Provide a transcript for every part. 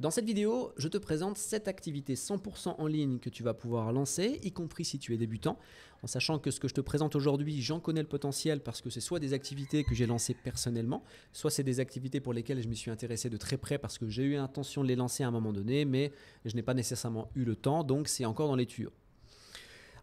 Dans cette vidéo, je te présente 7 activités 100% en ligne que tu vas pouvoir lancer, y compris si tu es débutant, en sachant que ce que je te présente aujourd'hui, j'en connais le potentiel parce que c'est soit des activités que j'ai lancées personnellement, soit c'est des activités pour lesquelles je m'y suis intéressé de très près parce que j'ai eu l'intention de les lancer à un moment donné, mais je n'ai pas nécessairement eu le temps, donc c'est encore dans les tuyaux.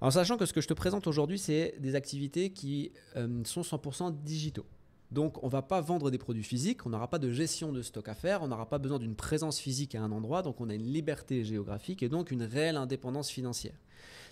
En sachant que ce que je te présente aujourd'hui, c'est des activités qui sont 100% digitaux. Donc, on ne va pas vendre des produits physiques, on n'aura pas de gestion de stock à faire, on n'aura pas besoin d'une présence physique à un endroit, donc on a une liberté géographique et donc une réelle indépendance financière.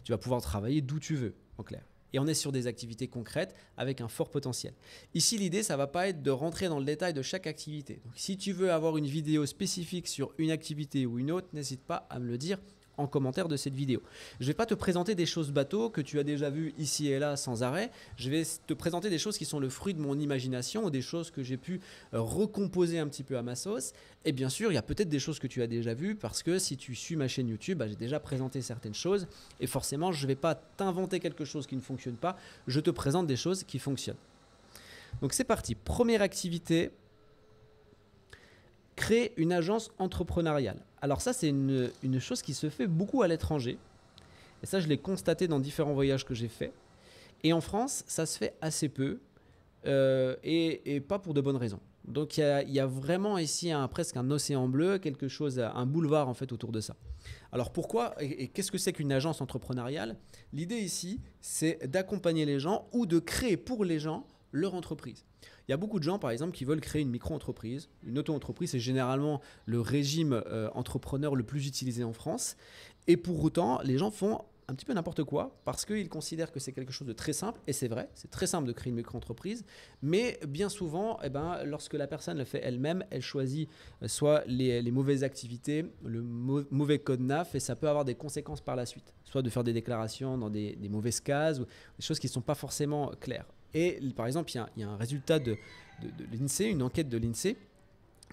Tu vas pouvoir travailler d'où tu veux, en clair. Et on est sur des activités concrètes avec un fort potentiel. Ici, l'idée, ça ne va pas être de rentrer dans le détail de chaque activité. Donc, si tu veux avoir une vidéo spécifique sur une activité ou une autre, n'hésite pas à me le dire en commentaire de cette vidéo. Je ne vais pas te présenter des choses bateaux que tu as déjà vues ici et là sans arrêt. Je vais te présenter des choses qui sont le fruit de mon imagination ou des choses que j'ai pu recomposer un petit peu à ma sauce. Et bien sûr, il y a peut-être des choses que tu as déjà vues parce que si tu suis ma chaîne YouTube, j'ai déjà présenté certaines choses et forcément, je ne vais pas t'inventer quelque chose qui ne fonctionne pas. Je te présente des choses qui fonctionnent. Donc c'est parti. Première activité. Créer une agence entrepreneuriale. Alors ça, c'est une chose qui se fait beaucoup à l'étranger. Et ça, je l'ai constaté dans différents voyages que j'ai faits. Et en France, ça se fait assez peu et pas pour de bonnes raisons. Donc, il y a vraiment ici presque un océan bleu, quelque chose, un boulevard en fait autour de ça. Alors pourquoi et qu'est-ce que c'est qu'une agence entrepreneuriale? L'idée ici, c'est d'accompagner les gens ou de créer pour les gens leur entreprise. Il y a beaucoup de gens, par exemple, qui veulent créer une micro-entreprise. Une auto-entreprise, c'est généralement le régime entrepreneur le plus utilisé en France. Et pour autant, les gens font un petit peu n'importe quoi parce qu'ils considèrent que c'est quelque chose de très simple. Et c'est vrai, c'est très simple de créer une micro-entreprise. Mais bien souvent, lorsque la personne le fait elle-même, elle choisit soit les mauvaises activités, le mauvais code NAF, et ça peut avoir des conséquences par la suite. Soit de faire des déclarations dans des mauvaises cases ou des choses qui ne sont pas forcément claires. Et par exemple, il y a un résultat de l'INSEE, une enquête de l'INSEE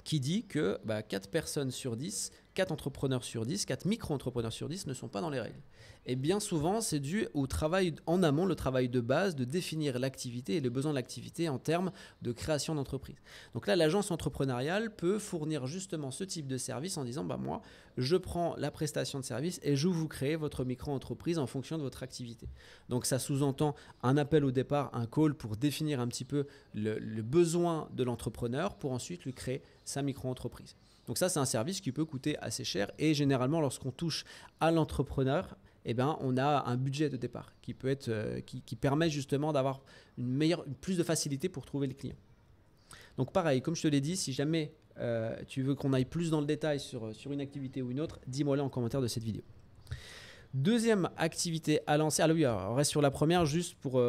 qui dit que 4 personnes sur 10, 4 entrepreneurs sur 10, 4 micro-entrepreneurs sur 10 ne sont pas dans les règles. Et bien souvent, c'est dû au travail en amont, le travail de base, de définir l'activité et les besoins de l'activité en termes de création d'entreprise. Donc là, l'agence entrepreneuriale peut fournir justement ce type de service en disant moi, je prends la prestation de service et je vous crée votre micro-entreprise en fonction de votre activité. Donc ça sous-entend un appel au départ, un call pour définir un petit peu le besoin de l'entrepreneur pour ensuite lui créer sa micro-entreprise. Donc ça, c'est un service qui peut coûter assez cher et généralement, lorsqu'on touche à l'entrepreneur, on a un budget de départ qui peut être, qui permet justement d'avoir plus de facilité pour trouver le client. Donc pareil, comme je te l'ai dit, si jamais tu veux qu'on aille plus dans le détail sur une activité ou une autre, dis-moi-le en commentaire de cette vidéo. Deuxième activité à lancer. Alors oui, on reste sur la première juste pour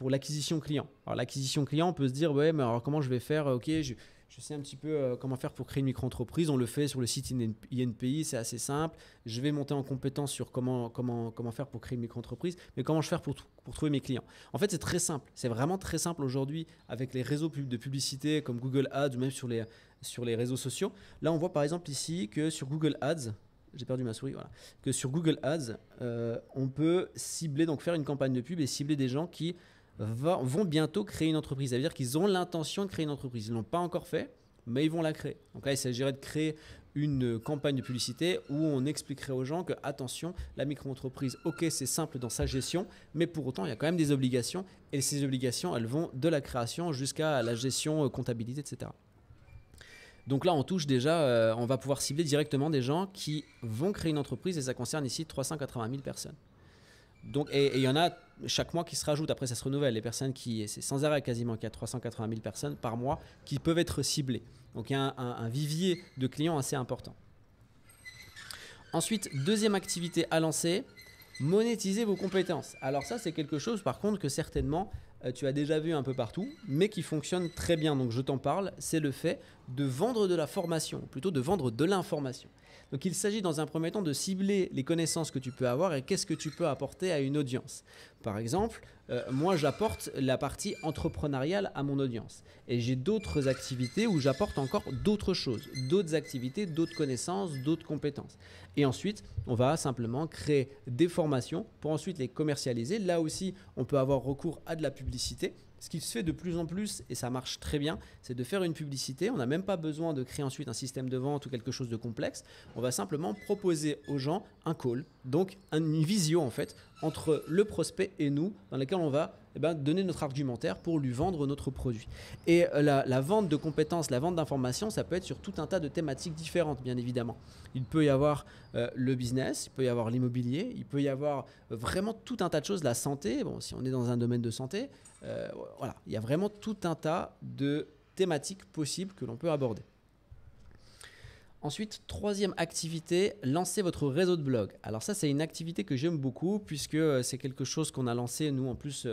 l'acquisition client. Alors l'acquisition client, on peut se dire ouais, mais alors comment je vais faire? Ok, je sais un petit peu comment faire pour créer une micro-entreprise. On le fait sur le site INPI, c'est assez simple. Je vais monter en compétence sur comment faire pour créer une micro-entreprise. Mais comment je vais faire pour trouver mes clients? En fait, c'est très simple. C'est vraiment très simple aujourd'hui avec les réseaux de publicité comme Google Ads ou même sur les réseaux sociaux. Là, on voit par exemple ici que sur Google Ads, j'ai perdu ma souris, voilà. Que sur Google Ads, on peut cibler, donc faire une campagne de pub et cibler des gens qui vont bientôt créer une entreprise. Ça veut dire qu'ils ont l'intention de créer une entreprise. Ils ne l'ont pas encore fait, mais ils vont la créer. Donc là, il s'agirait de créer une campagne de publicité où on expliquerait aux gens que, attention, la micro-entreprise, ok, c'est simple dans sa gestion, mais pour autant, il y a quand même des obligations. Et ces obligations, elles vont de la création jusqu'à la gestion, comptabilité, etc. Donc là, on touche déjà, on va pouvoir cibler directement des gens qui vont créer une entreprise et ça concerne ici 380 000 personnes. Donc, et il y en a chaque mois qui se rajoutent, après ça se renouvelle, les personnes c'est sans arrêt quasiment qu'il y a 380 000 personnes par mois qui peuvent être ciblées. Donc il y a un vivier de clients assez important. Ensuite, deuxième activité à lancer, monétiser vos compétences. Alors ça, c'est quelque chose par contre que certainement tu as déjà vu un peu partout, mais qui fonctionne très bien. Donc je t'en parle, c'est le fait de vendre de la formation, ou plutôt de vendre de l'information. Donc il s'agit dans un premier temps de cibler les connaissances que tu peux avoir et qu'est-ce que tu peux apporter à une audience. Par exemple, moi j'apporte la partie entrepreneuriale à mon audience et j'ai d'autres activités où j'apporte encore d'autres choses, d'autres activités, d'autres connaissances, d'autres compétences. Et ensuite, on va simplement créer des formations pour ensuite les commercialiser. Là aussi, on peut avoir recours à de la publicité. ce qui se fait de plus en plus, et ça marche très bien, c'est de faire une publicité. On n'a même pas besoin de créer ensuite un système de vente ou quelque chose de complexe. On va simplement proposer aux gens un call, donc une visio en fait, entre le prospect et nous, dans laquelle on va donner notre argumentaire pour lui vendre notre produit. Et la vente de compétences, la vente d'informations, ça peut être sur tout un tas de thématiques différentes, bien évidemment. Il peut y avoir le business, il peut y avoir l'immobilier, il peut y avoir vraiment tout un tas de choses, la santé. Bon, si on est dans un domaine de santé, voilà, il y a vraiment tout un tas de thématiques possibles que l'on peut aborder. Ensuite, troisième activité, lancez votre réseau de blog. Alors ça, c'est une activité que j'aime beaucoup puisque c'est quelque chose qu'on a lancé. Nous, en plus,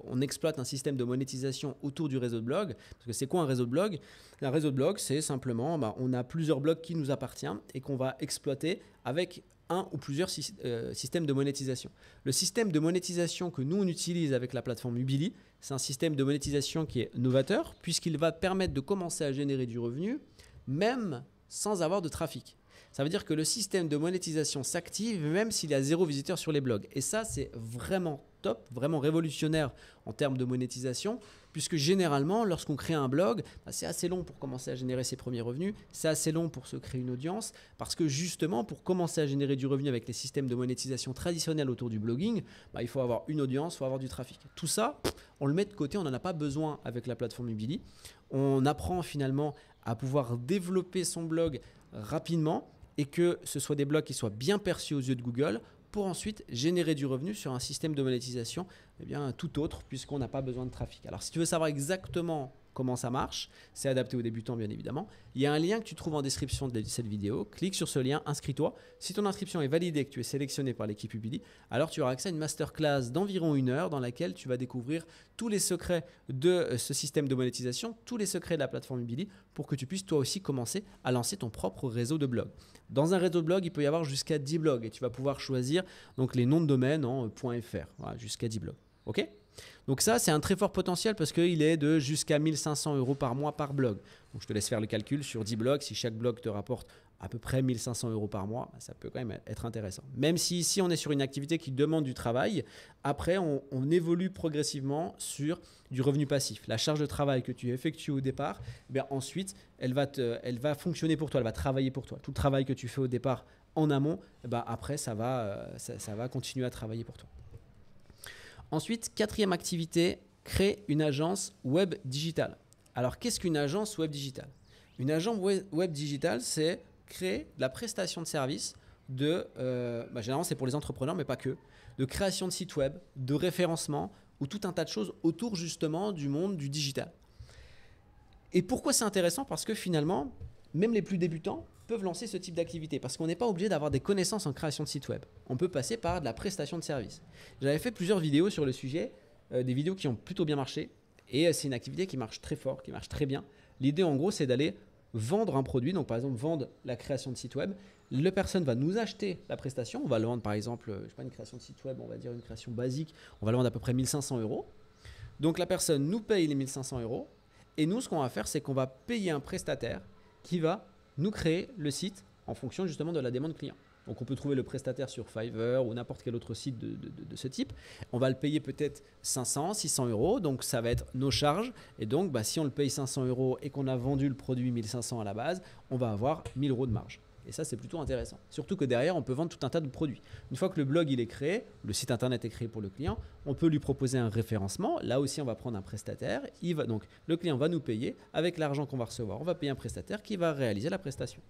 on exploite un système de monétisation autour du réseau de blog. Parce que c'est quoi un réseau de blog? Un réseau de blog, c'est simplement, on a plusieurs blogs qui nous appartiennent et qu'on va exploiter avec un ou plusieurs systèmes de monétisation. Le système de monétisation que nous, on utilise avec la plateforme Ubili, c'est un système de monétisation qui est novateur puisqu'il va permettre de commencer à générer du revenu, même sans avoir de trafic. Ça veut dire que le système de monétisation s'active même s'il y a 0 visiteur sur les blogs. Et ça, c'est vraiment top, vraiment révolutionnaire en termes de monétisation, puisque généralement, lorsqu'on crée un blog, c'est assez long pour commencer à générer ses premiers revenus, c'est assez long pour se créer une audience, parce que justement, pour commencer à générer du revenu avec les systèmes de monétisation traditionnels autour du blogging, il faut avoir une audience, il faut avoir du trafic. Tout ça, on le met de côté, on n'en a pas besoin avec la plateforme Ubili. On apprend finalement à pouvoir développer son blog rapidement et que ce soit des blogs qui soient bien perçus aux yeux de Google pour ensuite générer du revenu sur un système de monétisation tout autre puisqu'on n'a pas besoin de trafic. Alors si tu veux savoir exactement comment ça marche, c'est adapté aux débutants bien évidemment. Il y a un lien que tu trouves en description de cette vidéo. Clique sur ce lien, inscris-toi. Si ton inscription est validée et que tu es sélectionné par l'équipe Ubili, alors tu auras accès à une masterclass d'environ 1 heure dans laquelle tu vas découvrir tous les secrets de ce système de monétisation, tous les secrets de la plateforme Ubili pour que tu puisses toi aussi commencer à lancer ton propre réseau de blog. Dans un réseau de blog, il peut y avoir jusqu'à 10 blogs et tu vas pouvoir choisir donc les noms de domaine en .fr, voilà, jusqu'à 10 blogs. OK ? Donc ça, c'est un très fort potentiel parce qu'il est de jusqu'à 1 500 € par mois par blog. Donc je te laisse faire le calcul sur 10 blogs. Si chaque blog te rapporte à peu près 1 500 € par mois, ça peut quand même être intéressant. Même si ici, on est sur une activité qui demande du travail, après, on évolue progressivement sur du revenu passif. La charge de travail que tu effectues au départ, ensuite, elle va fonctionner pour toi, elle va travailler pour toi. Tout le travail que tu fais au départ en amont, après, ça va continuer à travailler pour toi. Ensuite, quatrième activité, créer une agence web digitale. Alors, qu'est-ce qu'une agence web digitale? Une agence web digitale, c'est créer la prestation de service généralement c'est pour les entrepreneurs, mais pas que, de création de sites web, de référencement ou tout un tas de choses autour justement du monde du digital. Et pourquoi c'est intéressant? Parce que finalement, même les plus débutants peuvent lancer ce type d'activité parce qu'on n'est pas obligé d'avoir des connaissances en création de site web. On peut passer par de la prestation de service. J'avais fait plusieurs vidéos sur le sujet, des vidéos qui ont plutôt bien marché et c'est une activité qui marche très fort, qui marche très bien. L'idée en gros, c'est d'aller vendre un produit, donc par exemple vendre la création de site web. La personne va nous acheter la prestation, on va le vendre par exemple, une création de site web, on va dire une création basique, on va le vendre à peu près 1 500 €. Donc la personne nous paye les 1 500 € et nous ce qu'on va faire, c'est qu'on va payer un prestataire qui va nous créer le site en fonction justement de la demande client. Donc on peut trouver le prestataire sur Fiverr ou n'importe quel autre site de ce type. On va le payer peut-être 500, 600 €, donc ça va être nos charges. Et donc si on le paye 500 € et qu'on a vendu le produit 1500 à la base, on va avoir 1000 € de marge. Et ça, c'est plutôt intéressant. Surtout que derrière, on peut vendre tout un tas de produits. Une fois que le blog il est créé, le site internet est créé pour le client, on peut lui proposer un référencement. Là aussi, on va prendre un prestataire. Donc, le client va nous payer avec l'argent qu'on va recevoir. On va payer un prestataire qui va réaliser la prestation.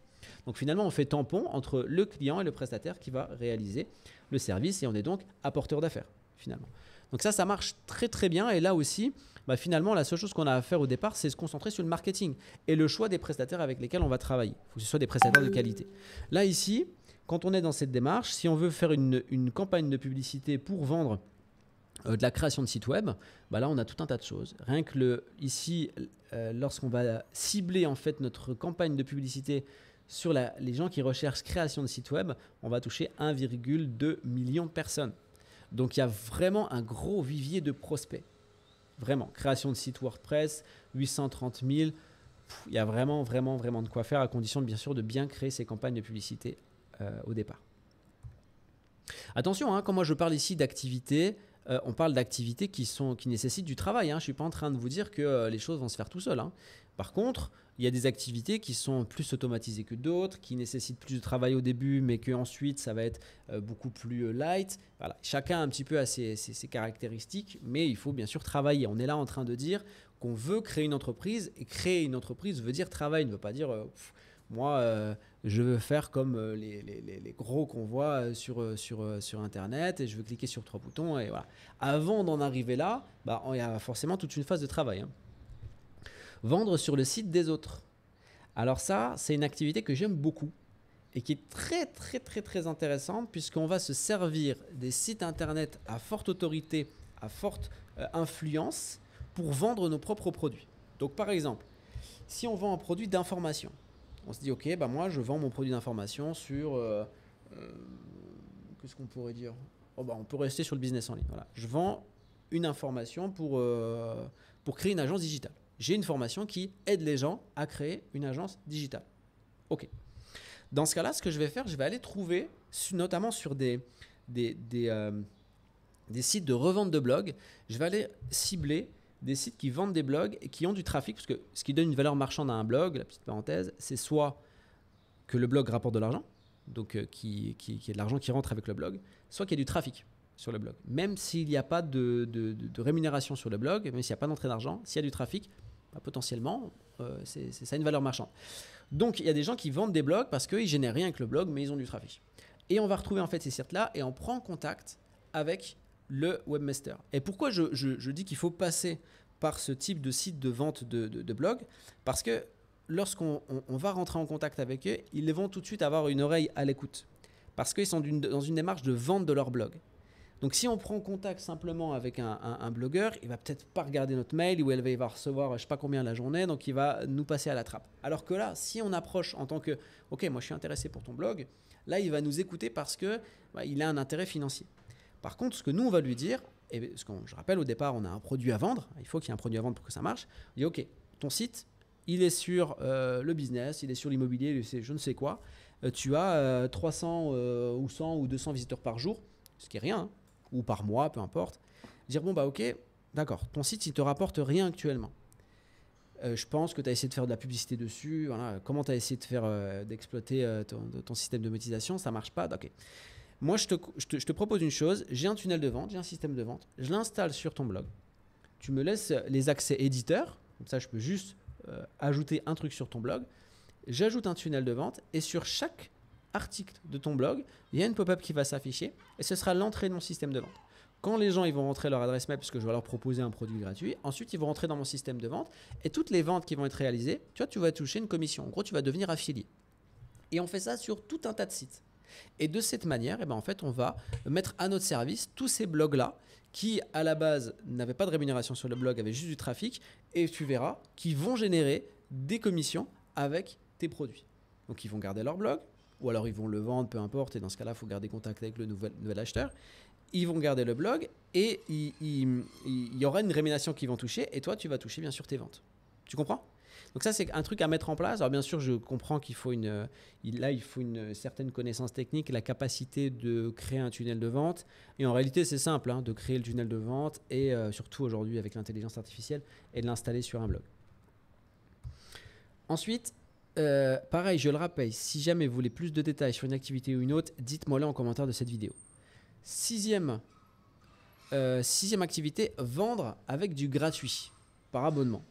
Donc, finalement, on fait tampon entre le client et le prestataire qui va réaliser le service et on est donc apporteur d'affaires, finalement. Donc ça marche très très bien. Et là aussi, finalement, la seule chose qu'on a à faire au départ, c'est se concentrer sur le marketing et le choix des prestataires avec lesquels on va travailler. Il faut que ce soit des prestataires de qualité. Là, ici, quand on est dans cette démarche, si on veut faire une campagne de publicité pour vendre de la création de site web, là, on a tout un tas de choses. Rien que ici, lorsqu'on va cibler en fait notre campagne de publicité sur les gens qui recherchent création de site web, on va toucher 1,2 million de personnes. Donc, il y a vraiment un gros vivier de prospects. Vraiment, création de site WordPress, 830 000. Il y a vraiment de quoi faire à condition, bien sûr, de bien créer ces campagnes de publicité au départ. Attention, quand moi je parle ici d'activité, on parle d'activités qui nécessitent du travail. Hein. Je ne suis pas en train de vous dire que les choses vont se faire tout seul. Hein. Par contre, il y a des activités qui sont plus automatisées que d'autres, qui nécessitent plus de travail au début, mais qu'ensuite, ça va être beaucoup plus light. Voilà. Chacun un petit peu a ses caractéristiques, mais il faut bien sûr travailler. On est là en train de dire qu'on veut créer une entreprise, et créer une entreprise veut dire travail, ne veut pas dire moi je veux faire comme les gros qu'on voit sur Internet et je veux cliquer sur 3 boutons et voilà. Avant d'en arriver là, il y a forcément toute une phase de travail. Hein. Vendre sur le site des autres. Alors ça, c'est une activité que j'aime beaucoup et qui est très très très très intéressante puisqu'on va se servir des sites Internet à forte autorité, à forte influence pour vendre nos propres produits. Donc par exemple, si on vend un produit d'information, on se dit ok, moi je vends mon produit d'information sur qu'est-ce qu'on pourrait dire, on peut rester sur le business en ligne. Voilà. Je vends une information pour créer une agence digitale. J'ai une formation qui aide les gens à créer une agence digitale. Ok. Dans ce cas-là, ce que je vais faire, je vais aller trouver, notamment sur des sites de revente de blogs, je vais aller cibler des sites qui vendent des blogs et qui ont du trafic, parce que ce qui donne une valeur marchande à un blog, la petite parenthèse, c'est soit que le blog rapporte de l'argent, donc qu'il y ait de l'argent qui rentre avec le blog, soit qu'il y ait du trafic sur le blog. Même s'il n'y a pas de rémunération sur le blog, même s'il n'y a pas d'entrée d'argent, s'il y a du trafic, potentiellement, c'est ça une valeur marchande. Donc, il y a des gens qui vendent des blogs parce qu'ils ne génèrent rien avec le blog, mais ils ont du trafic. Et on va retrouver en fait ces sites-là et on prend contact avec le webmaster. Et pourquoi je dis qu'il faut passer par ce type de site de vente de blog? Parce que lorsqu'on va rentrer en contact avec eux, ils vont tout de suite avoir une oreille à l'écoute. Parce qu'ils sont dans une démarche de vente de leur blog. Donc, si on prend contact simplement avec un blogueur, il va peut-être pas regarder notre mail ou il va recevoir je ne sais pas combien la journée, donc il va nous passer à la trappe. Alors que là, si on approche en tant que « Ok, moi je suis intéressé pour ton blog », là, il va nous écouter parce qu'il a un intérêt financier. Par contre, ce que nous, on va lui dire, et je rappelle au départ, on a un produit à vendre, il faut qu'il y ait un produit à vendre pour que ça marche, on dit « Ok, ton site, il est sur le business, il est sur l'immobilier, il est je ne sais quoi, tu as 300 ou 100 ou 200 visiteurs par jour, ce qui est rien, hein, ou par mois, peu importe, dire ok, d'accord, ton site, il ne te rapporte rien actuellement. Je pense que tu as essayé de faire de la publicité dessus, voilà. Comment tu as essayé de faire d'exploiter ton système de monétisation, ça ne marche pas, ok. Moi, je te propose une chose, j'ai un tunnel de vente, j'ai un système de vente, je l'installe sur ton blog, tu me laisses les accès éditeurs, comme ça je peux juste ajouter un truc sur ton blog, j'ajoute un tunnel de vente et sur chaque article de ton blog, il y a une pop-up qui va s'afficher et ce sera l'entrée de mon système de vente. Quand les gens ils vont rentrer leur adresse mail parce que je vais leur proposer un produit gratuit, ensuite ils vont rentrer dans mon système de vente et toutes les ventes qui vont être réalisées, tu vas toucher une commission. En gros, tu vas devenir affilié. Et on fait ça sur tout un tas de sites. Et de cette manière, en fait, on va mettre à notre service tous ces blogs-là qui, à la base, n'avaient pas de rémunération sur le blog, avaient juste du trafic et tu verras qu'ils vont générer des commissions avec tes produits. Donc, ils vont garder leur blog, ou alors ils vont le vendre, peu importe, et dans ce cas-là, il faut garder contact avec le nouvel acheteur. Ils vont garder le blog et il y aura une rémunération qu'ils vont toucher et toi, tu vas toucher bien sûr tes ventes. Tu comprends? Donc ça, c'est un truc à mettre en place. Alors bien sûr, je comprends qu'il faut une certaine connaissance technique, la capacité de créer un tunnel de vente. Et en réalité, c'est simple de créer le tunnel de vente et surtout aujourd'hui avec l'intelligence artificielle et de l'installer sur un blog. Ensuite, pareil, je le rappelle, si jamais vous voulez plus de détails sur une activité ou une autre, dites-moi-le en commentaire de cette vidéo. Sixième activité, vendre avec du gratuit par abonnement.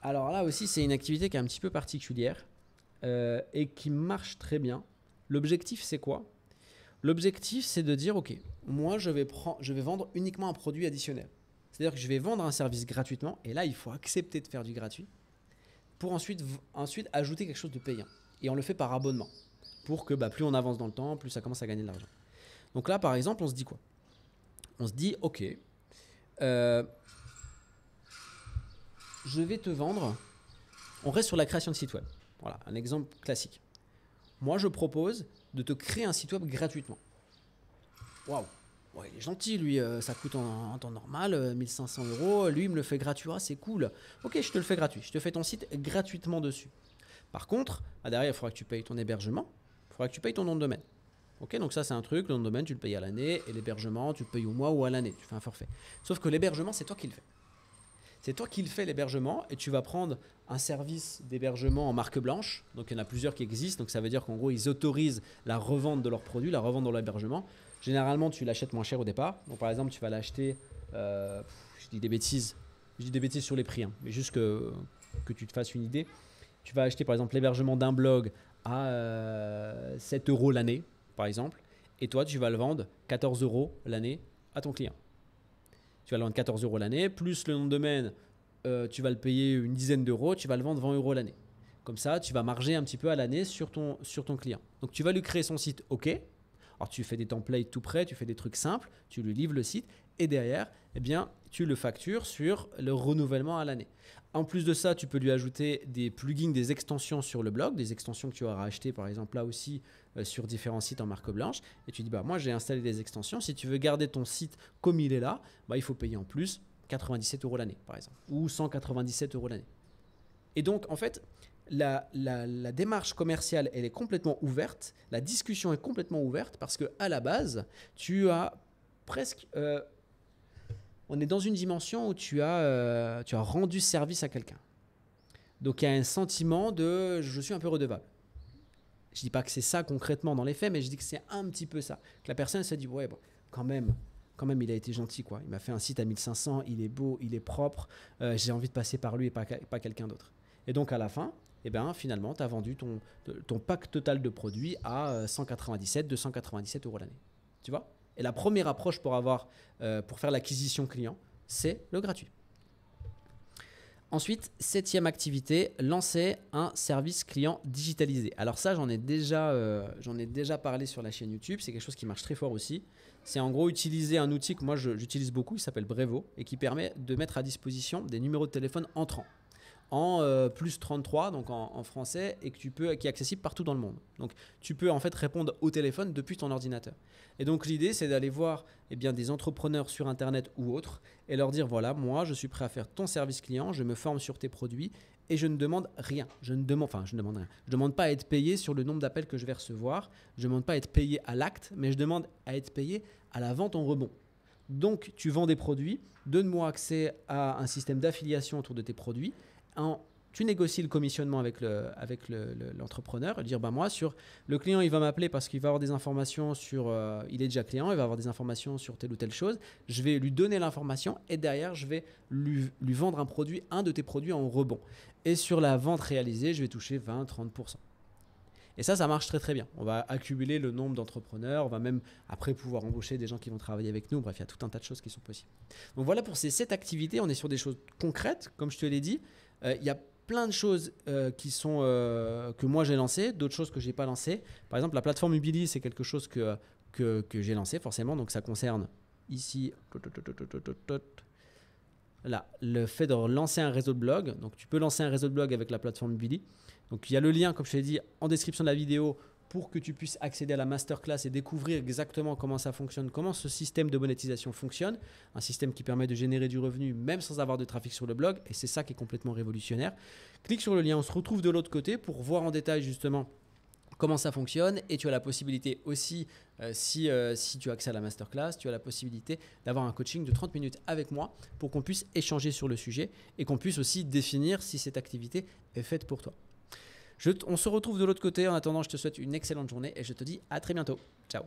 Alors là aussi, c'est une activité qui est un petit peu particulière et qui marche très bien. L'objectif, c'est quoi? L'objectif, c'est de dire, ok, moi, je vais vendre uniquement un produit additionnel. C'est-à-dire que je vais vendre un service gratuitement et là, il faut accepter de faire du gratuit pour ensuite ajouter quelque chose de payant. Et on le fait par abonnement pour que plus on avance dans le temps, plus ça commence à gagner de l'argent. Donc là, par exemple, on se dit quoi? On se dit, ok, je vais te vendre. On reste sur la création de site web. Voilà, un exemple classique. Moi, je propose de te créer un site web gratuitement. Waouh, ouais, il est gentil, lui, ça coûte en temps normal 1 500 €. Lui, il me le fait gratuit, c'est cool. Ok, je te le fais gratuit. Je te fais ton site gratuitement dessus. Par contre, derrière, il faudra que tu payes ton hébergement. Il faudra que tu payes ton nom de domaine. Ok, donc ça c'est un truc, le nom de domaine tu le payes à l'année et l'hébergement tu le payes au mois ou à l'année, tu fais un forfait. Sauf que l'hébergement c'est toi qui le fais. C'est toi qui le fais l'hébergement et tu vas prendre un service d'hébergement en marque blanche. Donc il y en a plusieurs qui existent, donc ça veut dire qu'en gros ils autorisent la revente de leurs produits, la revente dans l'hébergement. Généralement tu l'achètes moins cher au départ. Donc par exemple tu vas l'acheter, je dis des bêtises sur les prix, hein, mais juste que tu te fasses une idée. Tu vas acheter par exemple l'hébergement d'un blog à 7 € l'année, par exemple, et toi tu vas le vendre 14 € l'année à ton client. Tu vas le vendre 14 € l'année, plus le nom de domaine, tu vas le payer une dizaine d'euros, tu vas le vendre 20 € l'année. Comme ça, tu vas marger un petit peu à l'année sur ton client. Donc tu vas lui créer son site, ok. Alors tu fais des templates tout prêts, tu fais des trucs simples, tu lui livres le site, et derrière, eh bien, tu le factures sur le renouvellement à l'année. En plus de ça, tu peux lui ajouter des plugins, des extensions sur le blog, des extensions que tu auras achetées par exemple là aussi sur différents sites en marque blanche. Et tu dis, bah, moi j'ai installé des extensions, si tu veux garder ton site comme il est là, bah, il faut payer en plus 97 € l'année par exemple, ou 197 € l'année. Et donc en fait, la démarche commerciale, elle est complètement ouverte, la discussion est complètement ouverte parce qu'à la base, tu as presque... on est dans une dimension où tu as rendu service à quelqu'un. Donc il y a un sentiment de je suis un peu redevable. Je ne dis pas que c'est ça concrètement dans les faits, mais je dis que c'est un petit peu ça. Que la personne se dit ouais, bon, quand même il a été gentil, quoi. Il m'a fait un site à 1500, il est beau, il est propre, j'ai envie de passer par lui et pas quelqu'un d'autre. Et donc à la fin, eh ben, finalement, tu as vendu ton pack total de produits à 297 € l'année. Tu vois ? Et la première approche pour faire l'acquisition client, c'est le gratuit. Ensuite, 7e activité, lancer un service client digitalisé. Alors ça, j'en ai déjà parlé sur la chaîne YouTube. C'est quelque chose qui marche très fort aussi. C'est en gros utiliser un outil que moi j'utilise beaucoup, il s'appelle Brevo et qui permet de mettre à disposition des numéros de téléphone entrants en plus 33, donc en français, et qui est accessible partout dans le monde. Donc tu peux en fait répondre au téléphone depuis ton ordinateur. Et donc l'idée, c'est d'aller voir des entrepreneurs sur Internet ou autres et leur dire, voilà, moi je suis prêt à faire ton service client, je me forme sur tes produits et je ne demande rien. Je ne demande pas à être payé sur le nombre d'appels que je vais recevoir, je ne demande pas à être payé à l'acte, mais je demande à être payé à la vente en rebond. Donc tu vends des produits, donne-moi accès à un système d'affiliation autour de tes produits. Tu négocies le commissionnement avec l'entrepreneur et dire moi sur le client il va m'appeler parce qu'il va avoir des informations sur il est déjà client, il va avoir des informations sur telle ou telle chose, je vais lui donner l'information et derrière je vais lui vendre un de tes produits en rebond et sur la vente réalisée je vais toucher 20-30%. Et ça marche très très bien. On va accumuler le nombre d'entrepreneurs, on va même après pouvoir embaucher des gens qui vont travailler avec nous. Bref, il y a tout un tas de choses qui sont possibles. Donc voilà pour ces 7 activités, on est sur des choses concrètes, comme je te l'ai dit. Il y a plein de choses que moi j'ai lancées, d'autres choses que je n'ai pas lancées. Par exemple, la plateforme Ubili, c'est quelque chose que j'ai lancé forcément. Donc ça concerne ici là, le fait de lancer un réseau de blog. Donc tu peux lancer un réseau de blog avec la plateforme Ubili. Donc il y a le lien, comme je t'ai dit, en description de la vidéo pour que tu puisses accéder à la masterclass et découvrir exactement comment ça fonctionne, comment ce système de monétisation fonctionne. Un système qui permet de générer du revenu même sans avoir de trafic sur le blog. Et c'est ça qui est complètement révolutionnaire. Clique sur le lien, on se retrouve de l'autre côté pour voir en détail justement comment ça fonctionne. Et tu as la possibilité aussi, si tu as accès à la masterclass, tu as la possibilité d'avoir un coaching de 30 minutes avec moi pour qu'on puisse échanger sur le sujet et qu'on puisse aussi définir si cette activité est faite pour toi. On se retrouve de l'autre côté. En attendant, je te souhaite une excellente journée et je te dis à très bientôt. Ciao.